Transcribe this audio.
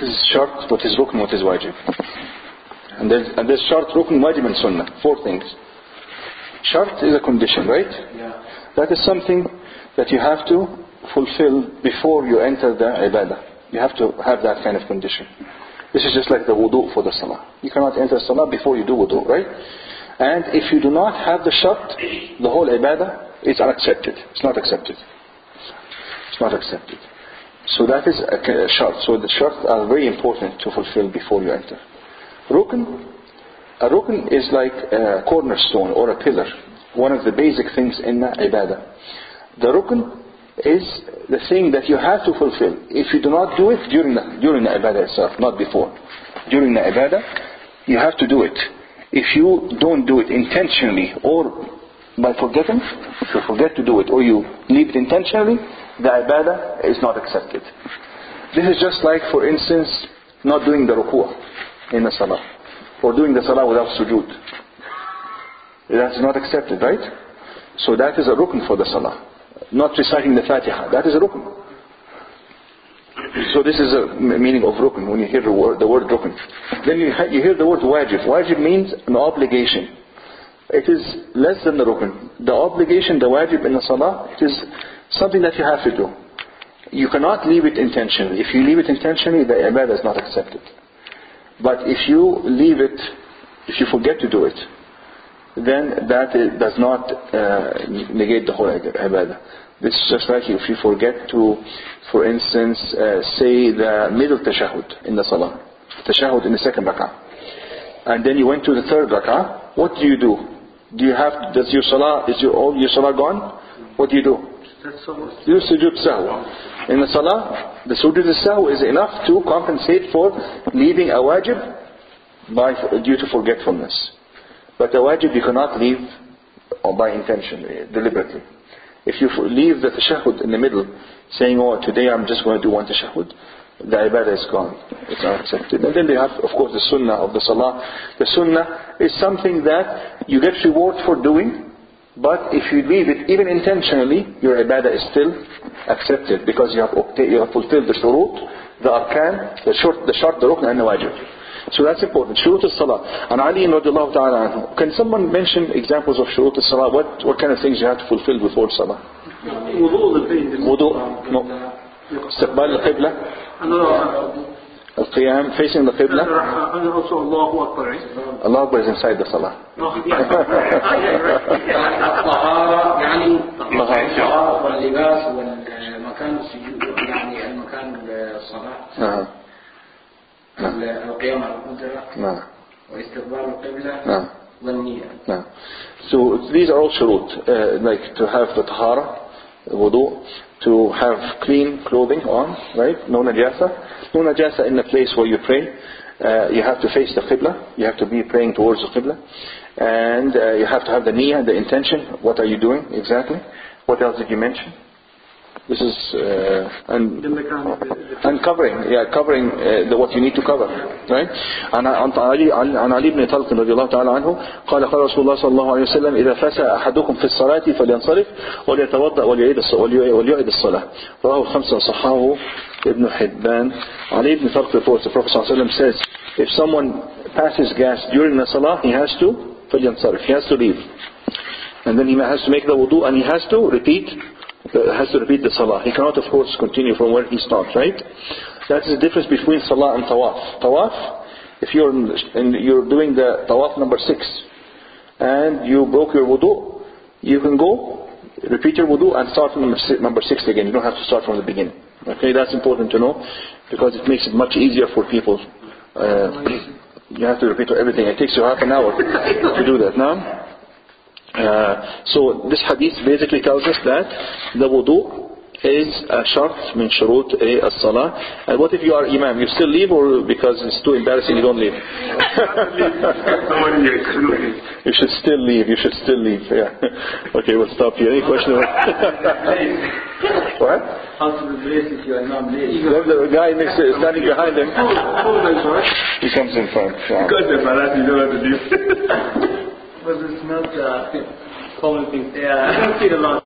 What is shart, what is rukn, what is wajib? And there's shart, rukn, wajib and sunnah. 4 things. Shart is a condition, right? Yeah. That is something that you have to fulfill before you enter the ibadah. You have to have that kind of condition. This is just like the wudu for the salah. You cannot enter salah before you do wudu, right? And if you do not have the shart, the whole ibadah is unaccepted. It's not accepted. It's not accepted. So that is a shart. So the sharts are very important to fulfill before you enter. Rukn. A rukn is like a cornerstone or a pillar. One of the basic things in the ibadah. The rukn is the thing that you have to fulfill. If you do not do it during the ibadah itself, not before. During the ibadah, you have to do it. If you don't do it intentionally or by forgetting, if you forget to do it or you leave it intentionally, the ibadah is not accepted. This is just like, for instance, not doing the ruku' in the salah, or doing the salah without sujood. That's not accepted, right? So that is a rukn for the salah. Not reciting the Fatiha, that is a rukn. So this is a meaning of rukn when you hear the word rukn. Then you hear the word wajib. Wajib means an obligation. It is less than the rukn. The obligation, the wajib in the salah, it is something that you have to do. You cannot leave it intentionally. If you leave it intentionally, the ibadah is not accepted. But if you leave it, if you forget to do it, then that does not negate the whole ibadah. This is just like if you forget to, for instance, say the middle tashahud in the salah, tashahud in the second rak'ah, and then you went to the third rak'ah. What do? Does your salah, is your salah gone? What do? You sujood sahw. In the salah, the sujood sahw is enough to compensate for leaving a wajib due to forgetfulness. But the wajib you cannot leave by intention, deliberately. If you leave the tashahud in the middle, saying, oh, today I'm just going to do one tashahud, the ibadah is gone. It's not accepted. And then they have, of course, the sunnah of the salah. The sunnah is something that you get reward for doing, but if you leave it even intentionally, your ibadah is still accepted, because you have fulfilled the shurut, the arkan, the shart, the rukn and the wajib. So that's important. Shurut al-salah. And Ali radiallahu ta'ala anhu. Can someone mention examples of shurut al-salah? What kind of things you have to fulfill before salah? Wudu. No. استقبال القبلة. القيام, facing the qibla. And also Allahu Akbar. Allah Akbar is inside the salah. الطهارة يعني الطهارة واللباس والمكان السجود يعني المكان الصلاة. القيام على القدرة واستقبال القبلة والنية. So these are all shurut, like to have the tahara, wudu, to have clean clothing on, right? No najasa. No najasa in the place where you pray. You have to face the qibla. You have to be praying towards the qibla. And you have to have the niyyah, the intention. What are you doing exactly? What else did you mention? This is and covering, covering what you need to cover, right? عن علي بن طلق رضي الله تعالى عنه قال قال رسول الله صلى الله عليه وسلم إذا فسى أحدكم في الصلاة فلينصرف وليتوضأ وليعيد الصلاة. رواه الخمسة وصححه ابن حبان. Ali ibn Talq reports the Prophet صلى الله عليه وسلم says, if someone passes gas during the salah, he has to فلينصرف, he has to leave, and then he has to make the wudu, and he has to repeat the salah. He cannot, of course, continue from where he stopped, right? That's the difference between salah and tawaf. Tawaf, if you're doing the tawaf number 6 and you broke your wudu, you can go, repeat your wudu and start from number 6 again. You don't have to start from the beginning. Okay, that's important to know, because it makes it much easier for people. You have to repeat everything. It takes you half an hour to do that now. So this hadith basically tells us that the wudu is a shart min shurut as-salah. And what if you are imam? You still leave, or because it's too embarrassing you don't leave? You should still leave. You should still leave. Yeah. Okay, we'll stop here. Any question? What? How to replace if you are not late? The guy next to standing behind him. He comes in front. Because the Marat, you don't have to leave. But it's not common thing. Yeah, I don't see a lot.